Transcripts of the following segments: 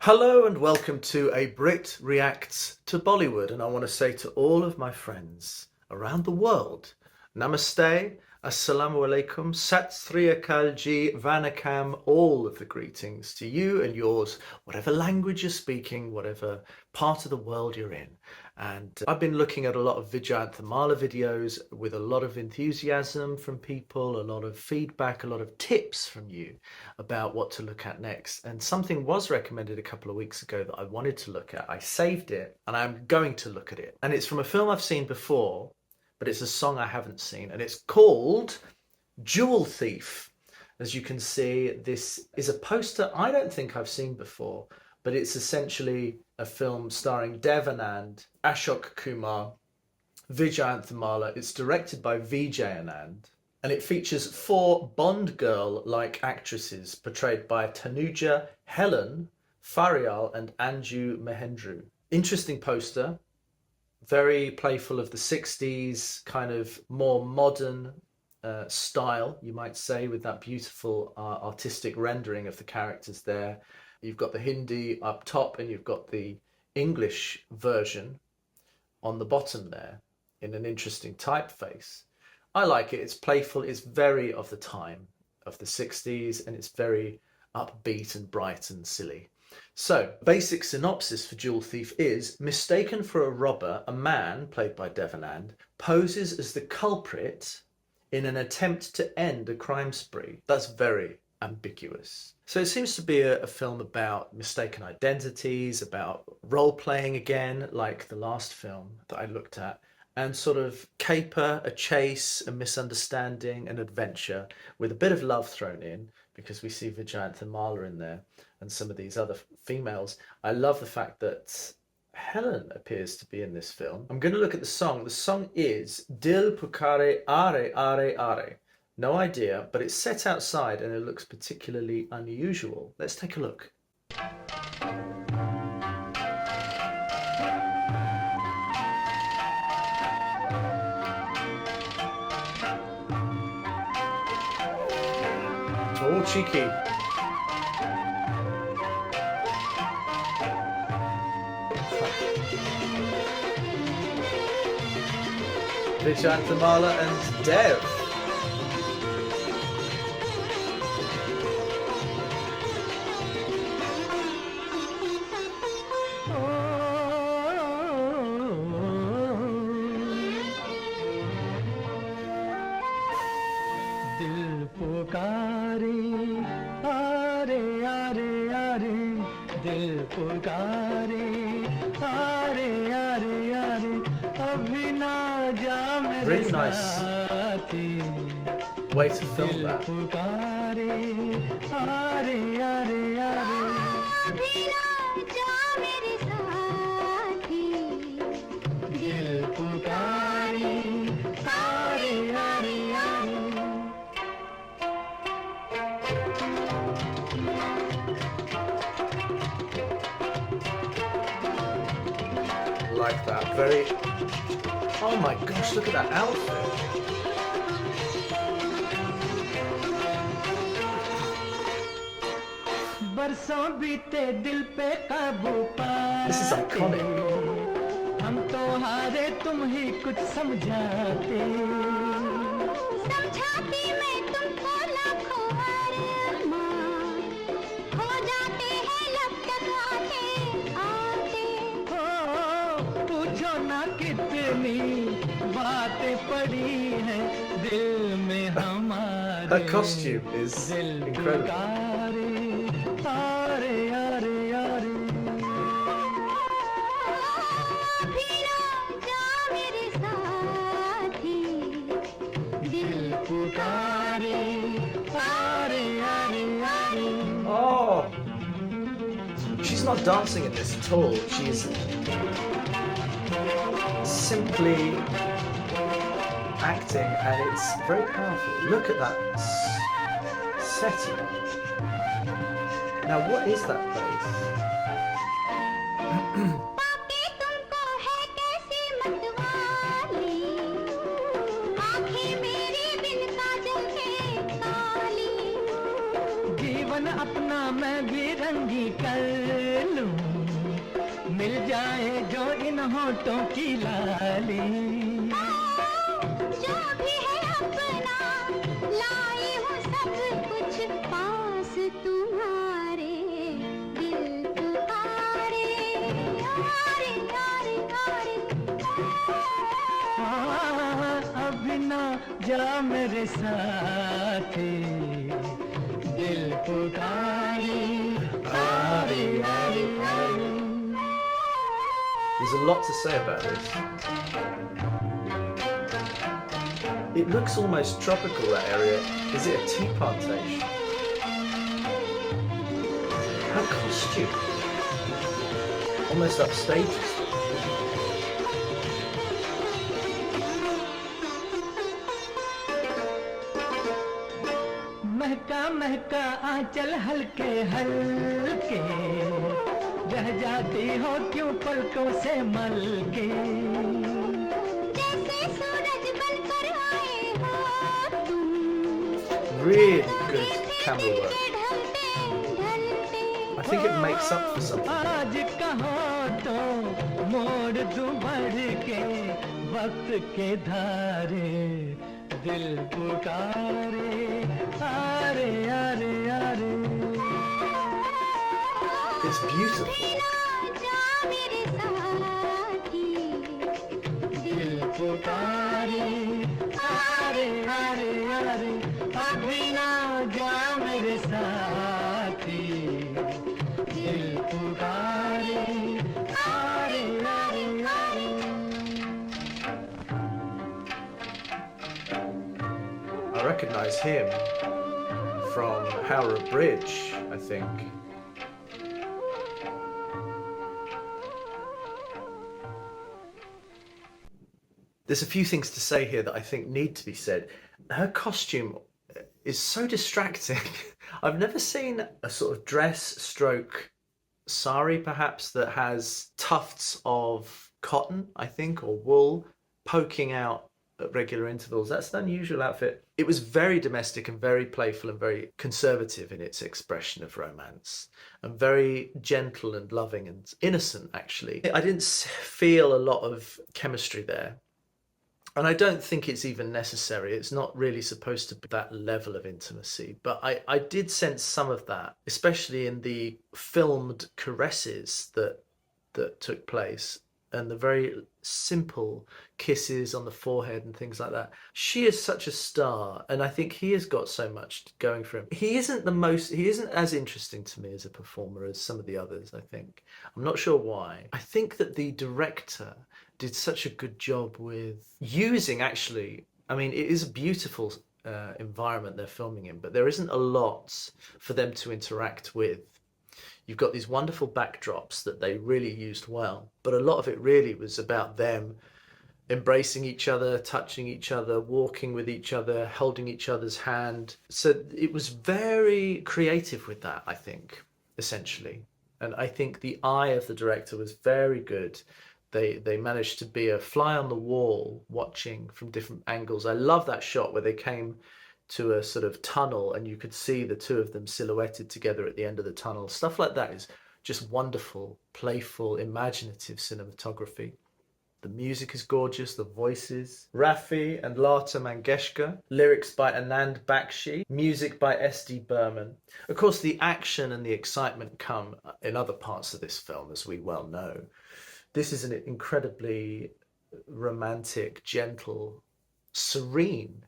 Hello and welcome to A Brit Reacts to Bollywood, and I want to say to all of my friends around the world, Namaste, Assalamu Alaikum, Sat Sri Akal Ji, Vanakam, all of the greetings to you and yours, whatever language you're speaking, whatever part of the world you're in. And I've been looking at a lot of VYJAYANTHIMALA videos with a lot of enthusiasm from people, a lot of feedback, a lot of tips from you about what to look at next. And something was recommended a couple of weeks ago that I wanted to look at. I saved it and I'm going to look at it. And it's from a film I've seen before, but it's a song I haven't seen. And it's called Jewel Thief. As you can see, this is a poster I don't think I've seen before, but it's essentially a film starring DEV Anand, Ashok Kumar, VYJAYANTHIMALA. It's directed by Vijay Anand, and it features 4 Bond girl-like actresses portrayed by Tanuja, Helen, Farial and Anju Mahendru. Interesting poster, very playful of the 60s, kind of more modern style, you might say, with that beautiful artistic rendering of the characters there. You've got the Hindi up top and you've got the English version on the bottom there in an interesting typeface. I like it. It's playful. It's very of the time of the 60s and it's very upbeat and bright and silly. So, basic synopsis for Jewel Thief is: mistaken for a robber, a man, played by DEV Anand, poses as the culprit in an attempt to end a crime spree. That's very ambiguous. So it seems to be a film about mistaken identities, about role-playing again, like the last film that I looked at, and sort of caper, a chase, a misunderstanding, an adventure, with a bit of love thrown in, because we see VYJAYANTHIMALA in there, and some of these other females. I love the fact that Helen appears to be in this film. I'm going to look at the song. The song is DIL PUKARE AARE AARE AARE. No idea, but it's set outside and it looks particularly unusual. Let's take a look. Oh, cheeky. VYJAYANTHIMALA and DEV. दिल पुकारे आरे आरे आरे दिल पुकारे आरे आरे आरे अभी ना जा मेरे साथी Way to film that. पुकारे आरे आरे आरे अभी ना जा मेरे साथी दिल पुकारे आरे आरे आरे Like that. Very... Oh my gosh, look at that outfit. बरसों बीते दिल पे काबू पाते। This is iconic. हम तो हारे तुम ही कुछ समझाते। समझाती मैं तुमको लाखों अरमान हो जाते हैं लब तक आते आते। हो पूछो ना कितनी बातें पड़ी हैं दिल में हमारे। Her costume is incredible. आरे आरे आरे अभी ना जा मेरे साथी दिल पुकारे आरे आरे आरे। Oh! She's not dancing in this at all. She's simply acting and it's very powerful. Look at that setting. Now what is that place? पाके तुमको है कैसे मतवाली आंखें मेरी बिन काजल के काली। जीवन अपना मैं भी रंगी कर लूं मिल जाए जो इन होठों की लाली जो भी है अपना लाई हूँ सब कुछ पास तुम्हारे दिल पुकारे आरे आरे आरे अभी ना जा मेरे साथी दिल पुकारे आरे आरे आरे. There's a lot to say about this. It looks almost tropical, that area. Is it a tea plantation? Her costume. Almost upstages. महका महका आंचल हल्के हल्के रह जाती हो क्यों पलकों से मलके जैसे सूरज बनकर आए हो तुम Really good camera work. ढलते ढलते I think it makes up for something. आज कहो तो मोड़ दूं बढ़ के वक्त के धारे दिल पुकारे आरे आरे आरे. It's beautiful. जा मेरे साथी दिल पुकारे आरे आरे आरे अभी ना जा मेरे साथी दिल पुकारे आरे आरे आरे. I recognise him from Howrah Bridge, I think. There's a few things to say here that I think need to be said. Her costume is so distracting. I've never seen a sort of dress stroke sari perhaps that has tufts of cotton, I think, or wool poking out at regular intervals. That's an unusual outfit. It was very domestic and very playful and very conservative in its expression of romance, and very gentle and loving and innocent, actually. I didn't feel a lot of chemistry there. And I don't think it's even necessary. It's not really supposed to be that level of intimacy. But I did sense some of that, especially in the filmed caresses that took place and the very simple kisses on the forehead and things like that. She is such a star, and I think he has got so much going for him. He isn't as interesting to me as a performer as some of the others, I think. I'm not sure why. I think that the director did such a good job with using, actually, I mean, it is a beautiful environment they're filming in, but there isn't a lot for them to interact with. You've got these wonderful backdrops that they really used well, but a lot of it really was about them embracing each other, touching each other, walking with each other, holding each other's hand. So it was very creative with that, I think, essentially. And I think the eye of the director was very good. They managed to be a fly on the wall watching from different angles. I love that shot where they came to a sort of tunnel and you could see the two of them silhouetted together at the end of the tunnel. Stuff like that is just wonderful, playful, imaginative cinematography. The music is gorgeous, the voices. Rafi and Lata Mangeshkar. Lyrics by Anand Bakshi. Music by S.D. Burman. Of course, the action and the excitement come in other parts of this film, as we well know. This is an incredibly romantic, gentle, serene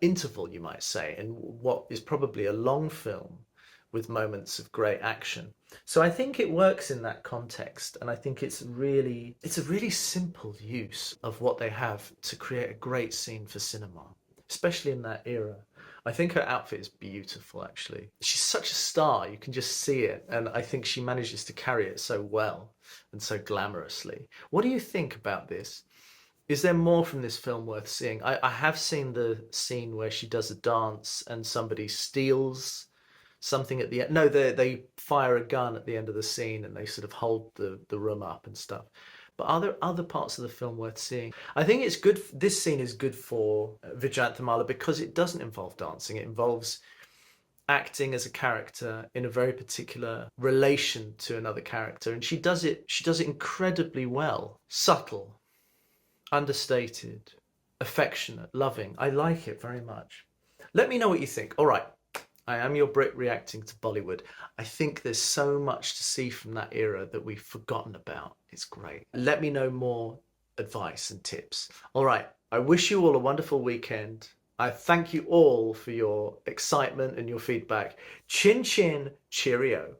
interval, you might say, in what is probably a long film with moments of great action. So I think it works in that context, and I think it's a really simple use of what they have to create a great scene for cinema, especially in that era. I think her outfit is beautiful, actually. She's such a star, you can just see it, and I think she manages to carry it so well and so glamorously. What do you think about this? Is there more from this film worth seeing? I have seen the scene where she does a dance and somebody steals something at the end. No, they fire a gun at the end of the scene and they sort of hold the room up and stuff. But are there other parts of the film worth seeing? I think it's good. This scene is good for VYJAYANTHIMALA because it doesn't involve dancing. It involves acting as a character in a very particular relation to another character, and she does it incredibly well. Subtle, understated, affectionate, loving. I like it very much. Let me know what you think. All right, I am your Brit reacting to Bollywood. I think there's so much to see from that era that we've forgotten about. It's great. Let me know more advice and tips. All right, I wish you all a wonderful weekend. I thank you all for your excitement and your feedback. Chin chin, cheerio.